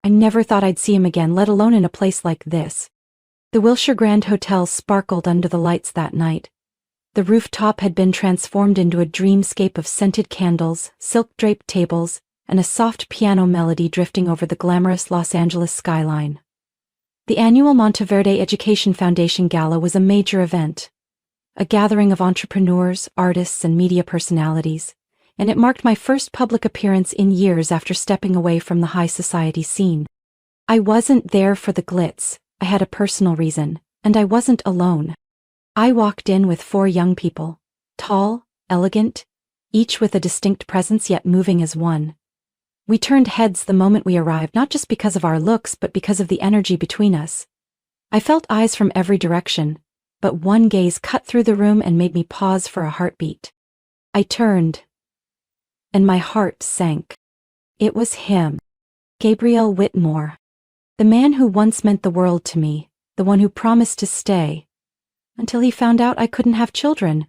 I never thought I'd see him again, let alone in a place like this. The Wilshire Grand Hotel sparkled under the lights that night. The rooftop had been transformed into a dreamscape of scented candles, silk-draped tables, and a soft piano melody drifting over the glamorous Los Angeles skyline. The annual Monteverde Education Foundation Gala was a major event, a gathering of entrepreneurs, artists, and media personalities, and it marked my first public appearance in years after stepping away from the high society scene. I wasn't there for the glitz, I had a personal reason, and I wasn't alone. I walked in with 4 young people, tall, elegant, each with a distinct presence yet moving as one. We turned heads the moment we arrived, not just because of our looks but because of the energy between us. I felt eyes from every direction, but one gaze cut through the room and made me pause for a heartbeat. I turned, and my heart sank. It was him, Gabriel Whitmore, the man who once meant the world to me, the one who promised to stay, until he found out I couldn't have children.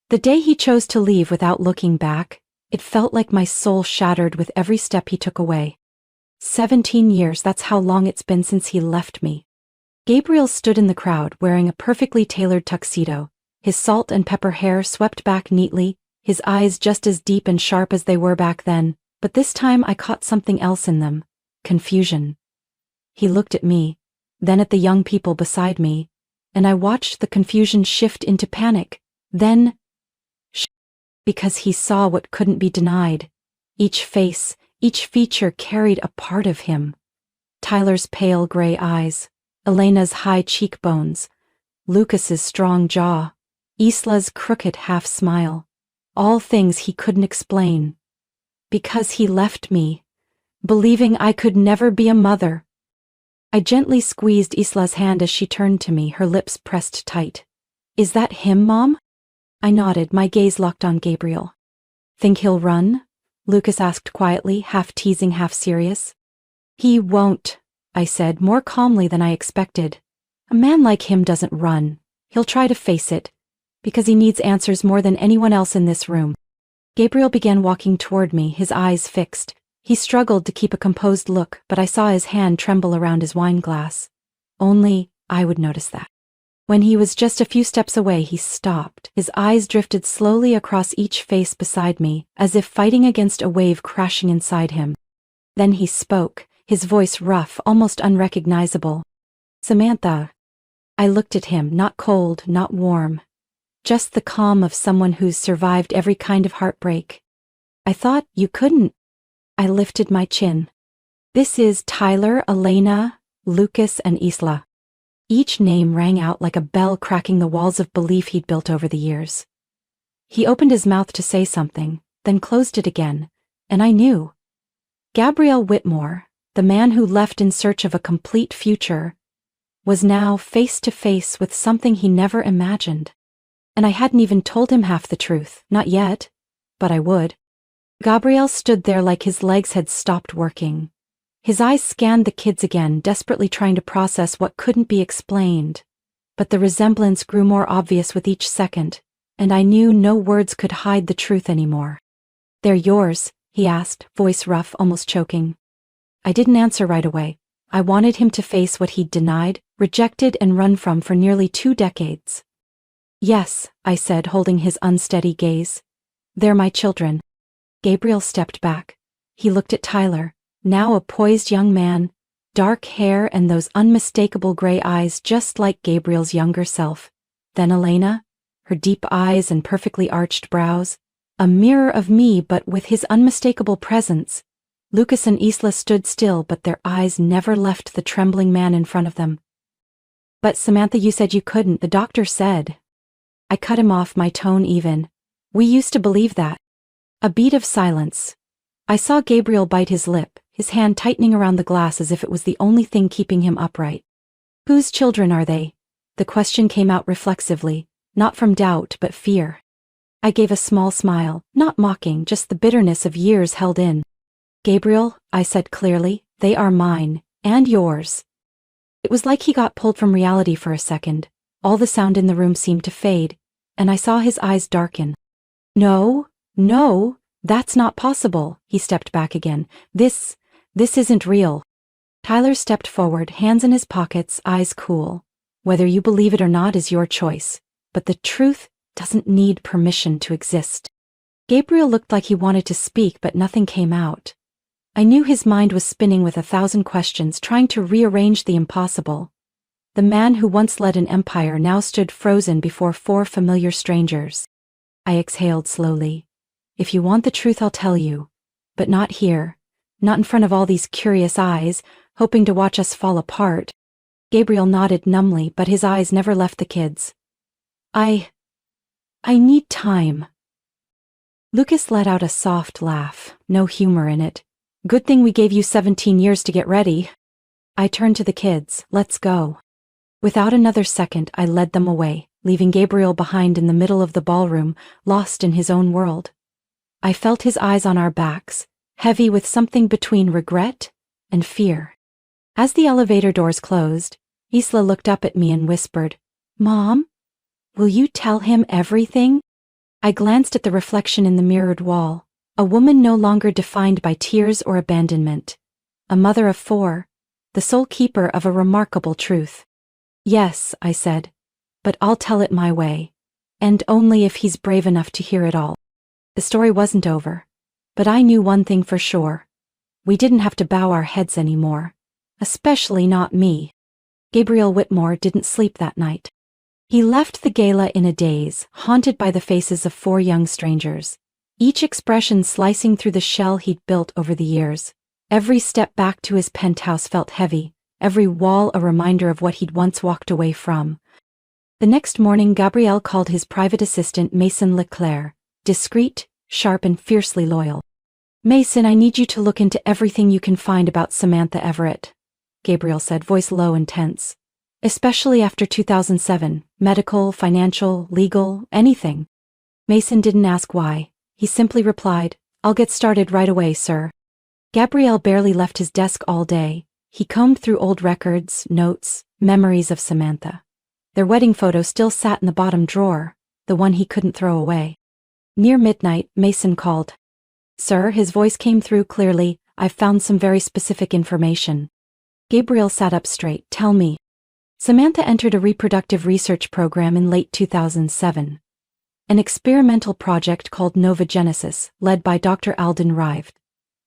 The day he chose to leave without looking back, it felt like my soul shattered with every step he took away. 17 years, that's how long it's been since he left me. Gabriel stood in the crowd wearing a perfectly tailored tuxedo, his salt and pepper hair swept back neatly, his eyes just as deep and sharp as they were back then, but this time I caught something else in them: confusion. He looked at me, then at the young people beside me, and I watched the confusion shift into panic, then because he saw what couldn't be denied. Each face, each feature carried a part of him. Tyler's pale gray eyes, Elena's high cheekbones, Lucas's strong jaw, Isla's crooked half-smile, all things he couldn't explain. Because he left me, believing I could never be a mother. I gently squeezed Isla's hand as she turned to me, her lips pressed tight. "Is that him, Mom?" I nodded, my gaze locked on Gabriel. "Think he'll run?" Lucas asked quietly, half teasing, half serious. "He won't," I said, more calmly than I expected. "A man like him doesn't run. He'll try to face it, because he needs answers more than anyone else in this room." Gabriel began walking toward me, his eyes fixed. He struggled to keep a composed look, but I saw his hand tremble around his wine glass. Only I would notice that. When he was just a few steps away, he stopped. His eyes drifted slowly across each face beside me, as if fighting against a wave crashing inside him. Then he spoke, his voice rough, almost unrecognizable. "Samantha." I looked at him, not cold, not warm, just the calm of someone who's survived every kind of heartbreak. "I thought you couldn't." I lifted my chin. "This is Tyler, Elena, Lucas, and Isla." Each name rang out like a bell cracking the walls of belief he'd built over the years. He opened his mouth to say something, then closed it again, and I knew. Gabriel Whitmore, the man who left in search of a complete future, was now face to face with something he never imagined. And I hadn't even told him half the truth, not yet, but I would. Gabriel stood there like his legs had stopped working. His eyes scanned the kids again, desperately trying to process what couldn't be explained. But the resemblance grew more obvious with each second, and I knew no words could hide the truth anymore. "They're yours?" he asked, voice rough, almost choking. I didn't answer right away. I wanted him to face what he'd denied, rejected, and run from for nearly 2 decades. "Yes," I said, holding his unsteady gaze. "They're my children." Gabriel stepped back. He looked at Tyler, now a poised young man, dark hair and those unmistakable gray eyes just like Gabriel's younger self. Then Elena, her deep eyes and perfectly arched brows, a mirror of me but with his unmistakable presence. Lucas and Isla stood still, but their eyes never left the trembling man in front of them. "But Samantha, you said you couldn't, the doctor said." I cut him off, my tone even. "We used to believe that." A beat of silence. I saw Gabriel bite his lip, his hand tightening around the glass as if it was the only thing keeping him upright. "Whose children are they?" The question came out reflexively, not from doubt but fear. I gave a small smile, not mocking, just the bitterness of years held in. "Gabriel," I said clearly, "they are mine, and yours." It was like he got pulled from reality for a second. All the sound in the room seemed to fade, and I saw his eyes darken. No, that's not possible." He stepped back again. This isn't real." Tyler stepped forward, hands in his pockets, eyes cool. Whether you believe it or not is your choice, but the truth doesn't need permission to exist. Gabriel looked like he wanted to speak, but nothing came out. I knew his mind was spinning with 1,000 questions, trying to rearrange the impossible. The man who once led an empire now stood frozen before 4 familiar strangers. I exhaled slowly. If you want the truth, I'll tell you. But not here. Not in front of all these curious eyes, hoping to watch us fall apart. Gabriel nodded numbly, but his eyes never left the kids. I need time. Lucas let out a soft laugh, no humor in it. Good thing we gave you 17 years to get ready. I turned to the kids. Let's go. Without another second, I led them away, leaving Gabriel behind in the middle of the ballroom, lost in his own world. I felt his eyes on our backs, heavy with something between regret and fear. As the elevator doors closed, Isla looked up at me and whispered, "Mom, will you tell him everything?" I glanced at the reflection in the mirrored wall, a woman no longer defined by tears or abandonment. A mother of 4, the sole keeper of a remarkable truth. "Yes," I said, "but I'll tell it my way, and only if he's brave enough to hear it all." The story wasn't over, but I knew one thing for sure. We didn't have to bow our heads anymore, especially not me. Gabriel Whitmore didn't sleep that night. He left the gala in a daze, haunted by the faces of 4 young strangers, each expression slicing through the shell he'd built over the years. Every step back to his penthouse felt heavy, every wall a reminder of what he'd once walked away from. The next morning, Gabriel called his private assistant Mason Leclerc, discreet, sharp, and fiercely loyal. "Mason, I need you to look into everything you can find about Samantha Everett," Gabriel said, voice low and tense. "Especially after 2007, medical, financial, legal, anything." Mason didn't ask why. He simply replied, "I'll get started right away, sir." Gabriel barely left his desk all day. He combed through old records, notes, memories of Samantha. Their wedding photo still sat in the bottom drawer, the one he couldn't throw away. Near midnight, Mason called. "Sir," his voice came through clearly, "I've found some very specific information." Gabriel sat up straight. "Tell me." Samantha entered a reproductive research program in late 2007. An experimental project called Novogenesis, led by Dr. Alden Rive.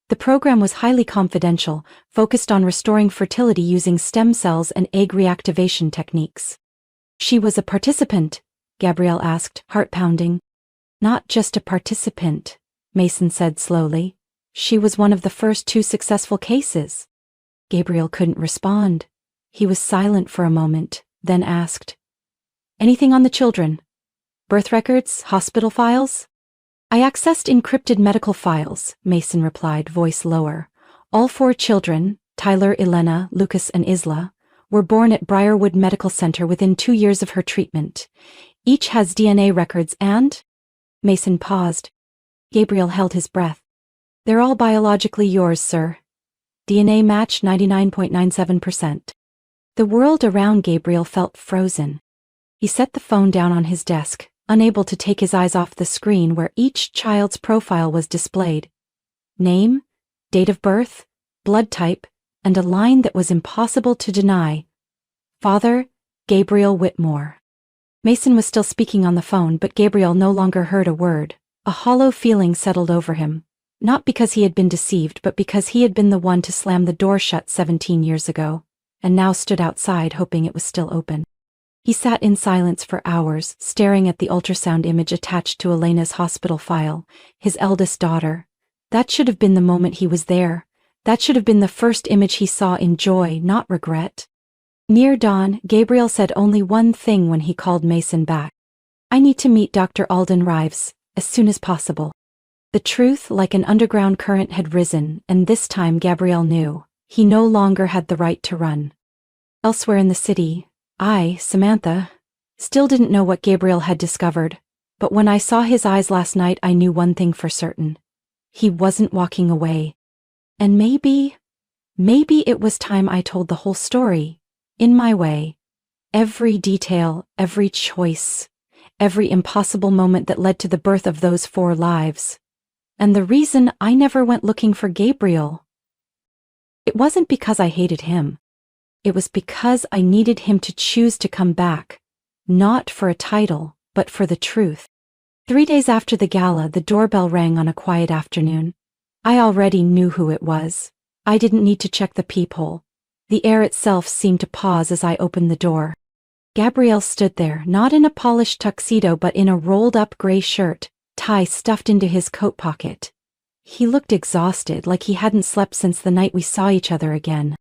The program was highly confidential, focused on restoring fertility using stem cells and egg reactivation techniques. "She was a participant?" Gabriel asked, heart pounding. "Not just a participant," Mason said slowly. "She was one of the first 2 successful cases." Gabriel couldn't respond. He was silent for a moment, then asked, "Anything on the children? Birth records, hospital files?" "I accessed encrypted medical files," Mason replied, voice lower. "All 4 children, Tyler, Elena, Lucas, and Isla, were born at Briarwood Medical Center within 2 years of her treatment. Each has DNA records and—" Mason paused. Gabriel held his breath. "They're all biologically yours, sir. DNA match 99.97%. The world around Gabriel felt frozen. He set the phone down on his desk, unable to take his eyes off the screen where each child's profile was displayed. Name, date of birth, blood type, and a line that was impossible to deny. Father, Gabriel Whitmore. Mason was still speaking on the phone, but Gabriel no longer heard a word. A hollow feeling settled over him, not because he had been deceived, but because he had been the one to slam the door shut 17 years ago, and now stood outside hoping it was still open. He sat in silence for hours, staring at the ultrasound image attached to Elena's hospital file, his eldest daughter. That should have been the moment he was there. That should have been the first image he saw in joy, not regret. Near dawn, Gabriel said only one thing when he called Mason back. "I need to meet Dr. Alden Rive, as soon as possible." The truth, like an underground current, had risen, and this time Gabriel knew. He no longer had the right to run. Elsewhere in the city, I, Samantha, still didn't know what Gabriel had discovered, but when I saw his eyes last night, I knew one thing for certain. He wasn't walking away. And maybe it was time I told the whole story, in my way. Every detail, every choice, every impossible moment that led to the birth of those 4 lives. And the reason I never went looking for Gabriel It wasn't because I hated him. It was because I needed him to choose to come back, not for a title, but for the truth. 3 days after the gala, the doorbell rang on a quiet afternoon. I already knew who it was. I didn't need to check the peephole. The air itself seemed to pause as I opened the door. Gabriel stood there, not in a polished tuxedo but in a rolled-up gray shirt, tie stuffed into his coat pocket. He looked exhausted, like he hadn't slept since the night we saw each other again.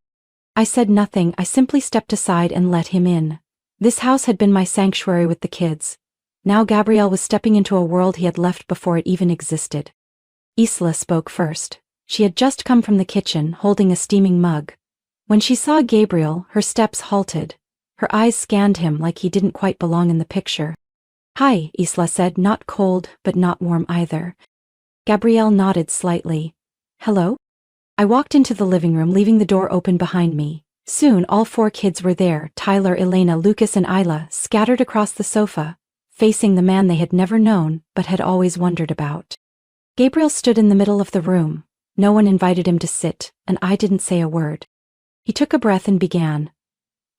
I said nothing. I simply stepped aside and let him in. This house had been my sanctuary with the kids. Now Gabriel was stepping into a world he had left before it even existed. Isla spoke first. She had just come from the kitchen, holding a steaming mug. When she saw Gabriel, her steps halted. Her eyes scanned him like he didn't quite belong in the picture. "Hi," Isla said, not cold, but not warm either. Gabriel nodded slightly. "Hello?" I walked into the living room, leaving the door open behind me. Soon all 4 kids were there, Tyler, Elena, Lucas and Isla, scattered across the sofa, facing the man they had never known but had always wondered about. Gabriel stood in the middle of the room. No one invited him to sit, and I didn't say a word. He took a breath and began.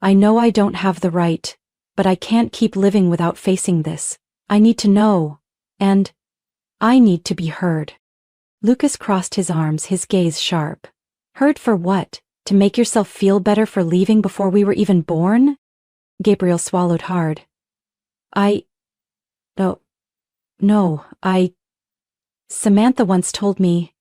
"I know I don't have the right, but I can't keep living without facing this. I need to know, and I need to be heard." Lucas crossed his arms, his gaze sharp. "Heard for what? To make yourself feel better for leaving before we were even born?" Gabriel swallowed hard. No, Samantha once told me."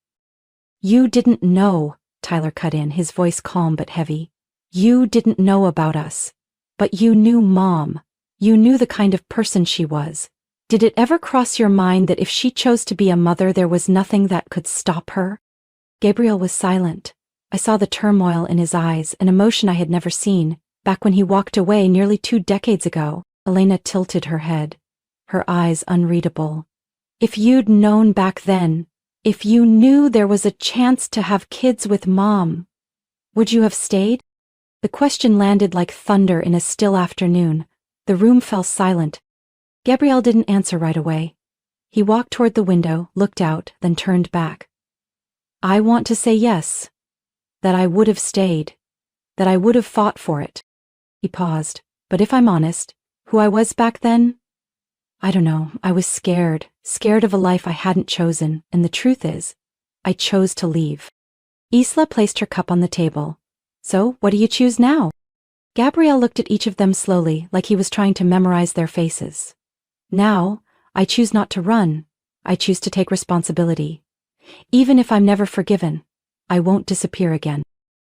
"You didn't know," Tyler cut in, his voice calm but heavy. "You didn't know about us. But you knew Mom. You knew the kind of person she was. Did it ever cross your mind that if she chose to be a mother, there was nothing that could stop her?" Gabriel was silent. I saw the turmoil in his eyes, an emotion I had never seen, back when he walked away nearly 2 decades ago. Elena tilted her head, her eyes unreadable. "If you'd known back then, if you knew there was a chance to have kids with Mom, would you have stayed?" The question landed like thunder in a still afternoon. The room fell silent. Gabriel didn't answer right away. He walked toward the window, looked out, then turned back. "I want to say yes. That I would have stayed. That I would have fought for it." He paused. "But if I'm honest, who I was back then? I don't know. I was scared of a life I hadn't chosen, and the truth is, I chose to leave." Isla placed her cup on the table. "So, what do you choose now?" Gabriel looked at each of them slowly, like he was trying to memorize their faces. "Now, I choose not to run. I choose to take responsibility. Even if I'm never forgiven, I won't disappear again."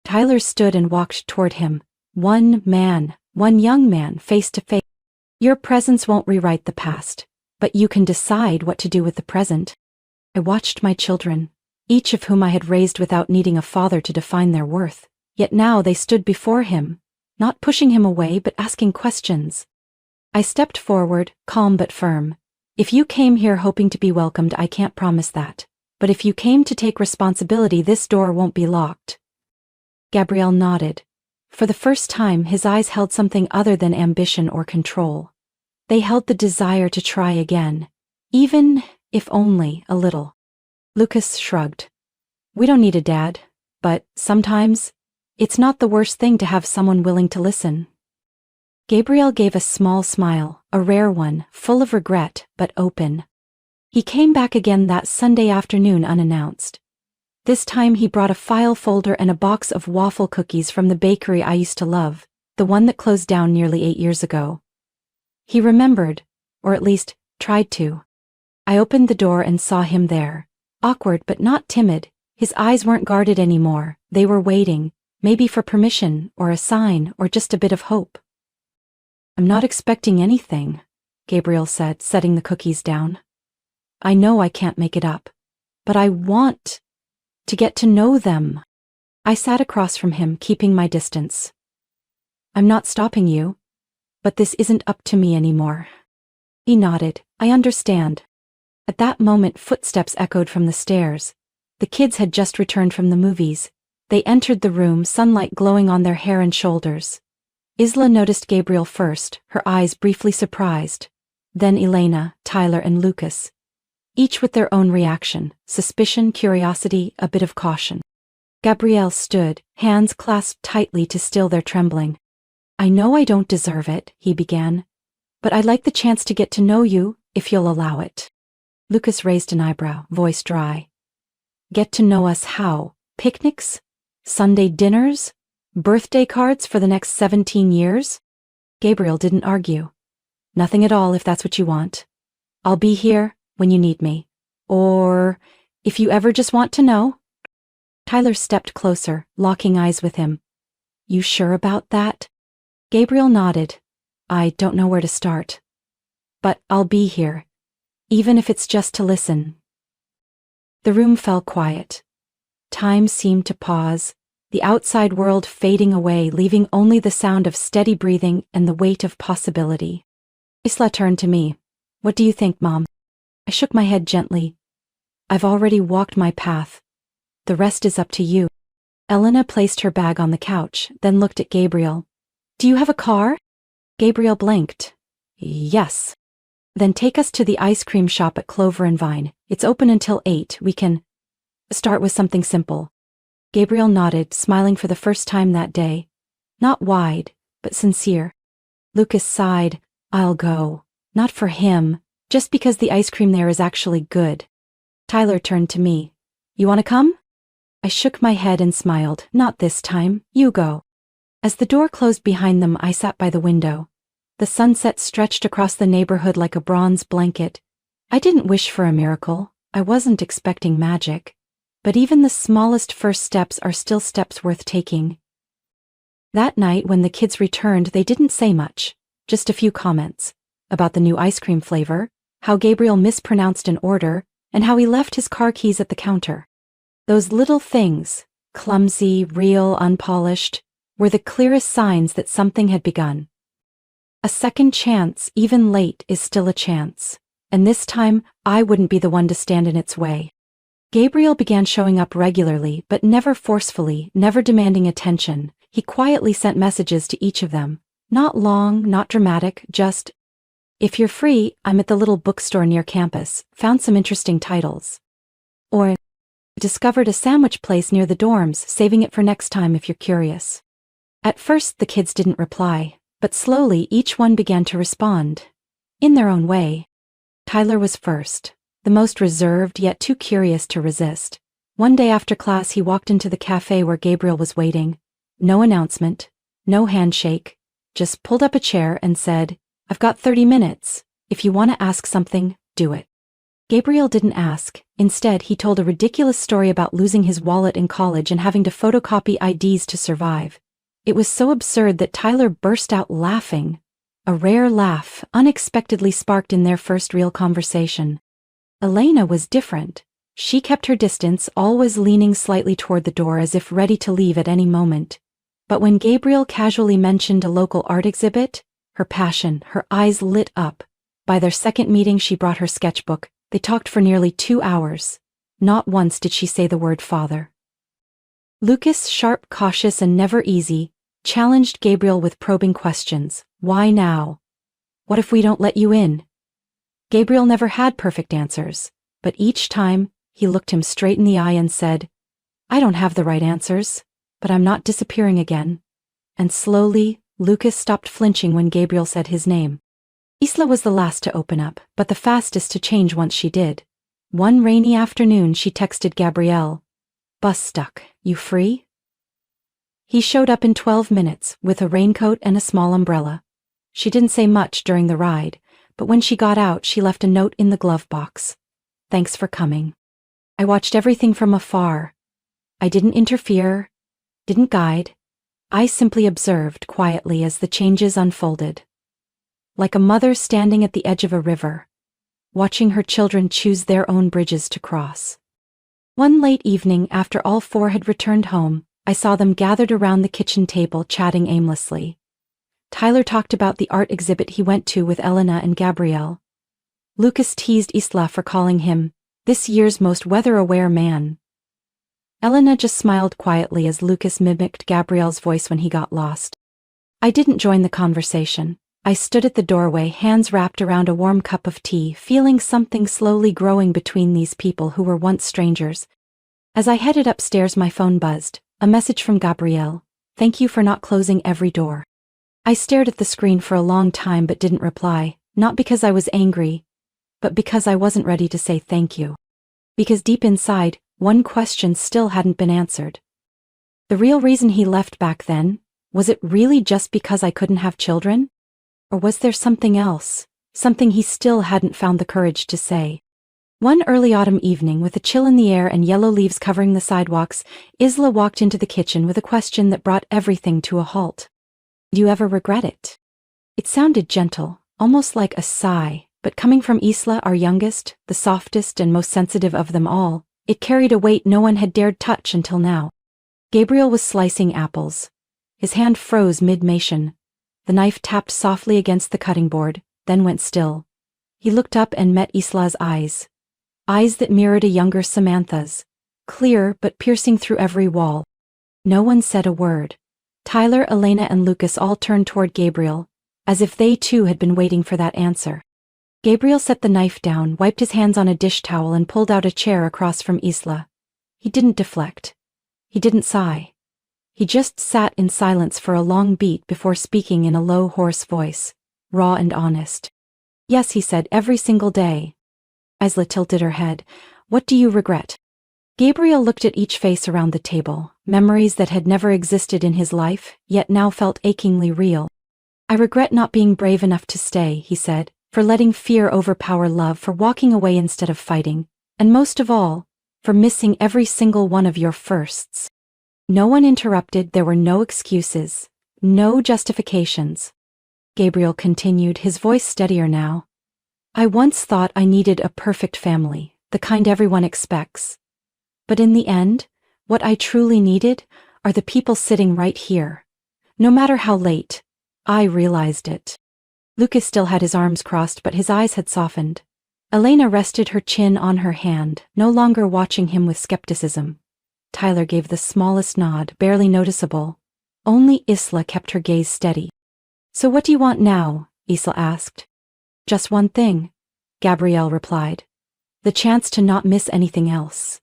Tyler stood and walked toward him. One young man, face to face. "Your presence won't rewrite the past, but you can decide what to do with the present." I watched my children, each of whom I had raised without needing a father to define their worth. Yet now they stood before him, not pushing him away but asking questions. I stepped forward, calm but firm. "If you came here hoping to be welcomed, I can't promise that. But if you came to take responsibility, this door won't be locked." Gabriel nodded. For the first time, his eyes held something other than ambition or control. They held the desire to try again, even if only a little. Lucas shrugged. "We don't need a dad, but sometimes it's not the worst thing to have someone willing to listen." Gabriel gave a small smile, a rare one, full of regret, but open. He came back again that Sunday afternoon unannounced. This time he brought a file folder and a box of waffle cookies from the bakery I used to love, the one that closed down nearly 8 years ago. He remembered, or at least tried to. I opened the door and saw him there, awkward but not timid. His eyes weren't guarded anymore. They were waiting, maybe for permission, or a sign, or just a bit of hope. "I'm not expecting anything," Gabriel said, setting the cookies down. "I know I can't make it up, but I want to get to know them." I sat across from him, keeping my distance. "I'm not stopping you, but this isn't up to me anymore." He nodded. "I understand." At that moment, footsteps echoed from the stairs. The kids had just returned from the movies. They entered the room, sunlight glowing on their hair and shoulders. Isla noticed Gabriel first, her eyes briefly surprised. Then Elena, Tyler and Lucas, each with their own reaction: suspicion, curiosity, a bit of caution. Gabrielle stood, hands clasped tightly to still their trembling. I know I don't deserve it, he began. But I'd like the chance to get to know you, if you'll allow it. Lucas raised an eyebrow, voice dry. Get to know us how? Picnics? Sunday dinners? Birthday cards for the next 17 years? Gabriel didn't argue. Nothing at all if that's what you want. I'll be here when you need me. Or if you ever just want to know. Tyler stepped closer, locking eyes with him. You sure about that? Gabriel nodded. I don't know where to start. But I'll be here. Even if it's just to listen. The room fell quiet. Time seemed to pause, the outside world fading away, leaving only the sound of steady breathing and the weight of possibility. Isla turned to me. What do you think, Mom? I shook my head gently. I've already walked my path. The rest is up to you. Elena placed her bag on the couch, then looked at Gabriel. Do you have a car? Gabriel blinked. Yes. Then take us to the ice cream shop at Clover and Vine. It's open until 8. We can start with something simple. Gabriel nodded, smiling for the first time that day. Not wide, but sincere. Lucas sighed. I'll go. Not for him, just because the ice cream there is actually good. Tyler turned to me. You want to come? I shook my head and smiled. Not this time. You go. As the door closed behind them, I sat by the window. The sunset stretched across the neighborhood like a bronze blanket. I didn't wish for a miracle. I wasn't expecting magic. But even the smallest first steps are still steps worth taking. That night, when the kids returned, they didn't say much. Just a few comments. About the new ice cream flavor, how Gabriel mispronounced an order, and how he left his car keys at the counter. Those little things, clumsy, real, unpolished, were the clearest signs that something had begun. A second chance, even late, is still a chance. And this time, I wouldn't be the one to stand in its way. Gabriel began showing up regularly, but never forcefully, never demanding attention. He quietly sent messages to each of them. Not long, not dramatic, just, if you're free, I'm at the little bookstore near campus, found some interesting titles. Or, discovered a sandwich place near the dorms, saving it for next time if you're curious. At first, the kids didn't reply, but slowly each one began to respond. In their own way. Tyler was first, the most reserved yet too curious to resist. One day after class, he walked into the cafe where Gabriel was waiting. No announcement, no handshake, just pulled up a chair and said, I've got 30 minutes. If you want to ask something, do it. Gabriel didn't ask. Instead, he told a ridiculous story about losing his wallet in college and having to photocopy IDs to survive. It was so absurd that Tyler burst out laughing. A rare laugh, unexpectedly sparked in their first real conversation. Elena was different. She kept her distance, always leaning slightly toward the door as if ready to leave at any moment. But when Gabriel casually mentioned a local art exhibit, her passion, her eyes lit up. By their second meeting, she brought her sketchbook. They talked for nearly 2 hours. Not once did she say the word father. Lucas, sharp, cautious, and never easy, challenged Gabriel with probing questions. Why now? What if we don't let you in? Gabriel never had perfect answers, but each time, he looked him straight in the eye and said, I don't have the right answers, but I'm not disappearing again. And slowly, Lucas stopped flinching when Gabriel said his name. Isla was the last to open up, but the fastest to change once she did. One rainy afternoon, she texted Gabrielle, Bus stuck, you free? He showed up in 12 minutes, with a raincoat and a small umbrella. She didn't say much during the ride, but when she got out, she left a note in the glove box. Thanks for coming. I watched everything from afar. I didn't interfere, didn't guide. I simply observed quietly as the changes unfolded. Like a mother standing at the edge of a river, watching her children choose their own bridges to cross. One late evening, after all 4 had returned home, I saw them gathered around the kitchen table chatting aimlessly. Tyler talked about the art exhibit he went to with Elena and Gabrielle. Lucas teased Isla for calling him this year's most weather-aware man. Elena just smiled quietly as Lucas mimicked Gabrielle's voice when he got lost. I didn't join the conversation. I stood at the doorway, hands wrapped around a warm cup of tea, feeling something slowly growing between these people who were once strangers. As I headed upstairs, my phone buzzed. A message from Gabrielle. Thank you for not closing every door. I stared at the screen for a long time but didn't reply, not because I was angry, but because I wasn't ready to say thank you. Because deep inside, one question still hadn't been answered. The real reason he left back then, was it really just because I couldn't have children? Or was there something else, something he still hadn't found the courage to say? One early autumn evening, with a chill in the air and yellow leaves covering the sidewalks, Isla walked into the kitchen with a question that brought everything to a halt. Do you ever regret it? It sounded gentle, almost like a sigh, but coming from Isla, our youngest, the softest and most sensitive of them all, it carried a weight no one had dared touch until now. Gabriel was slicing apples. His hand froze mid-motion. The knife tapped softly against the cutting board, then went still. He looked up and met Isla's eyes. Eyes that mirrored a younger Samantha's, clear but piercing through every wall. No one said a word. Tyler, Elena, and Lucas all turned toward Gabriel, as if they too had been waiting for that answer. Gabriel set the knife down, wiped his hands on a dish towel, and pulled out a chair across from Isla. He didn't deflect. He didn't sigh. He just sat in silence for a long beat before speaking in a low, hoarse voice, raw and honest. Yes, he said, every single day. Isla tilted her head. What do you regret? Gabriel looked at each face around the table, memories that had never existed in his life, yet now felt achingly real. I regret not being brave enough to stay, he said, for letting fear overpower love, for walking away instead of fighting, and most of all, for missing every single one of your firsts. No one interrupted, there were no excuses, no justifications. Gabriel continued, his voice steadier now. I once thought I needed a perfect family, the kind everyone expects. But in the end, what I truly needed are the people sitting right here. No matter how late, I realized it. Lucas still had his arms crossed, but his eyes had softened. Elena rested her chin on her hand, no longer watching him with skepticism. Tyler gave the smallest nod, barely noticeable. Only Isla kept her gaze steady. So what do you want now? Isla asked. Just one thing, Gabrielle replied. The chance to not miss anything else.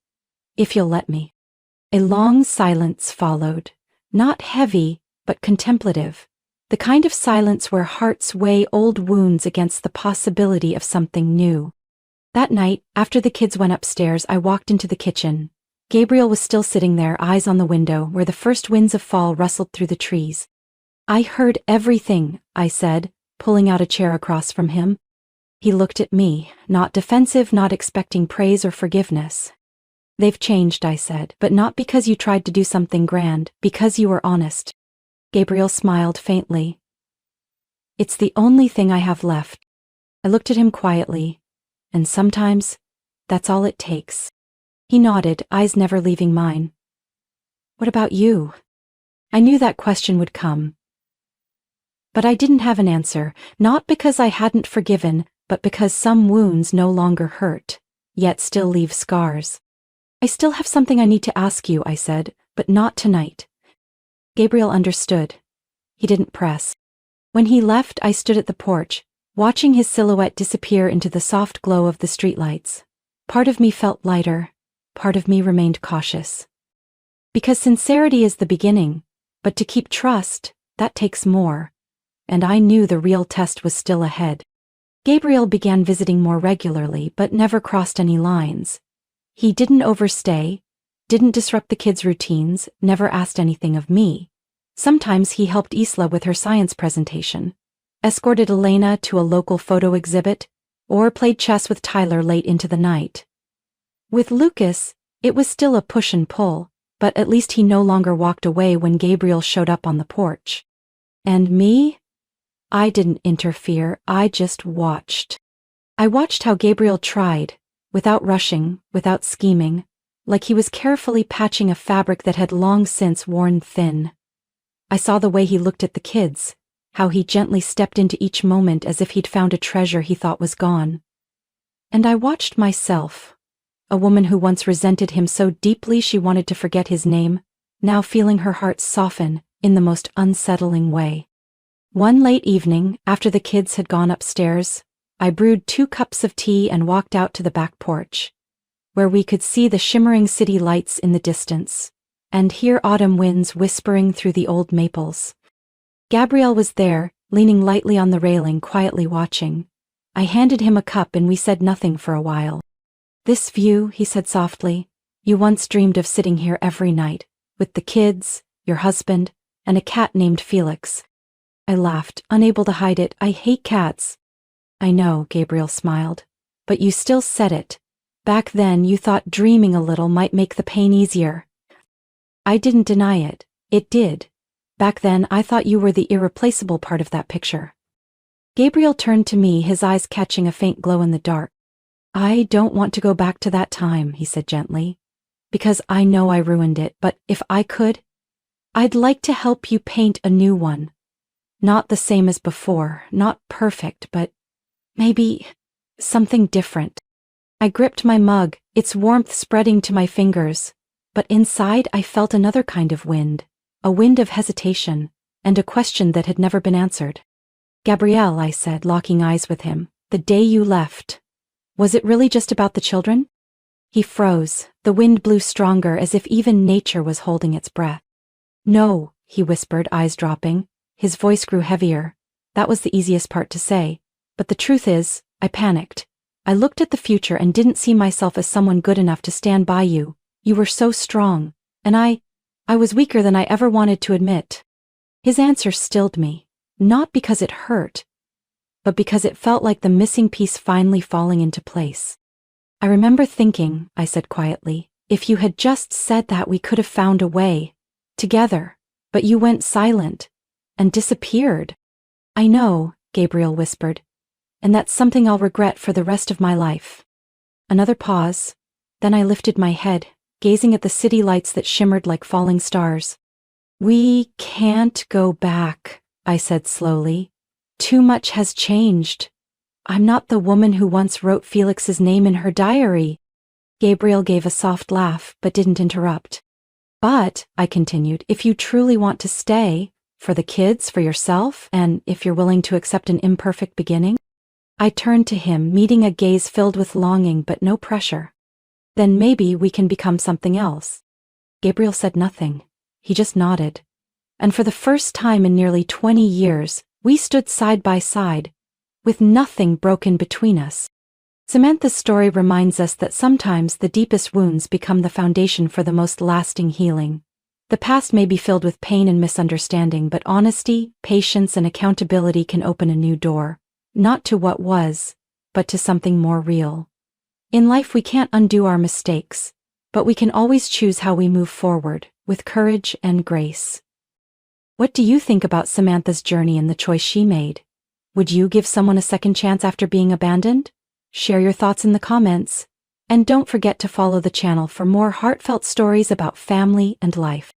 If you'll let me. A long silence followed, not heavy, but contemplative. The kind of silence where hearts weigh old wounds against the possibility of something new. That night, after the kids went upstairs, I walked into the kitchen. Gabriel was still sitting there, eyes on the window, where the first winds of fall rustled through the trees. I heard everything, I said, pulling out a chair across from him. He looked at me, not defensive, not expecting praise or forgiveness. They've changed, I said, but not because you tried to do something grand, because you were honest. Gabriel smiled faintly. It's the only thing I have left. I looked at him quietly, and sometimes, that's all it takes. He nodded, eyes never leaving mine. What about you? I knew that question would come. But I didn't have an answer, not because I hadn't forgiven, but because some wounds no longer hurt, yet still leave scars. I still have something I need to ask you, I said, but not tonight. Gabriel understood. He didn't press. When he left, I stood at the porch, watching his silhouette disappear into the soft glow of the streetlights. Part of me felt lighter, part of me remained cautious. Because sincerity is the beginning, but to keep trust, that takes more. And I knew the real test was still ahead. Gabriel began visiting more regularly, but never crossed any lines. He didn't overstay, didn't disrupt the kids' routines, never asked anything of me. Sometimes he helped Isla with her science presentation, escorted Elena to a local photo exhibit, or played chess with Tyler late into the night. With Lucas, it was still a push and pull, but at least he no longer walked away when Gabriel showed up on the porch. And me? I didn't interfere, I just watched. I watched how Gabriel tried, without rushing, without scheming, like he was carefully patching a fabric that had long since worn thin. I saw the way he looked at the kids, how he gently stepped into each moment as if he'd found a treasure he thought was gone. And I watched myself, a woman who once resented him so deeply she wanted to forget his name, now feeling her heart soften in the most unsettling way. One late evening, after the kids had gone upstairs, I brewed 2 cups of tea and walked out to the back porch. where we could see the shimmering city lights in the distance, and hear autumn winds whispering through the old maples. Gabriel was there, leaning lightly on the railing, quietly watching. I handed him a cup and we said nothing for a while. "This view," he said softly, "you once dreamed of sitting here every night, with the kids, your husband, and a cat named Felix." I laughed, unable to hide it. "I hate cats." "I know," Gabriel smiled. "But you still said it. Back then you thought dreaming a little might make the pain easier." I didn't deny it. It did. Back then I thought you were the irreplaceable part of that picture. Gabriel turned to me, his eyes catching a faint glow in the dark. "I don't want to go back to that time," he said gently, "because I know I ruined it, but if I could, I'd like to help you paint a new one. Not the same as before, not perfect, but maybe something different." I gripped my mug, its warmth spreading to my fingers, but inside I felt another kind of wind, a wind of hesitation, and a question that had never been answered. "Gabrielle," I said, locking eyes with him, "the day you left, was it really just about the children?" He froze, the wind blew stronger as if even nature was holding its breath. "No," he whispered, eyes dropping. His voice grew heavier. That was the easiest part to say. "But the truth is, I panicked. I looked at the future and didn't see myself as someone good enough to stand by you. You were so strong, and I was weaker than I ever wanted to admit." His answer stilled me, not because it hurt, but because it felt like the missing piece finally falling into place. "I remember thinking," I said quietly, "if you had just said that, we could have found a way. Together. But you went silent. And disappeared." "I know," Gabriel whispered, "and that's something I'll regret for the rest of my life." Another pause. Then I lifted my head, gazing at the city lights that shimmered like falling stars. "We can't go back," I said slowly. "Too much has changed. I'm not the woman who once wrote Felix's name in her diary." Gabriel gave a soft laugh, but didn't interrupt. "But," I continued, "if you truly want to stay, for the kids, for yourself, and if you're willing to accept an imperfect beginning." I turned to him, meeting a gaze filled with longing but no pressure. "Then maybe we can become something else." Gabriel said nothing. He just nodded. And for the first time in nearly 20 years, we stood side by side, with nothing broken between us. Samantha's story reminds us that sometimes the deepest wounds become the foundation for the most lasting healing. The past may be filled with pain and misunderstanding, but honesty, patience, and accountability can open a new door, not to what was, but to something more real. In life we can't undo our mistakes, but we can always choose how we move forward, with courage and grace. What do you think about Samantha's journey and the choice she made? Would you give someone a second chance after being abandoned? Share your thoughts in the comments. And don't forget to follow the channel for more heartfelt stories about family and life.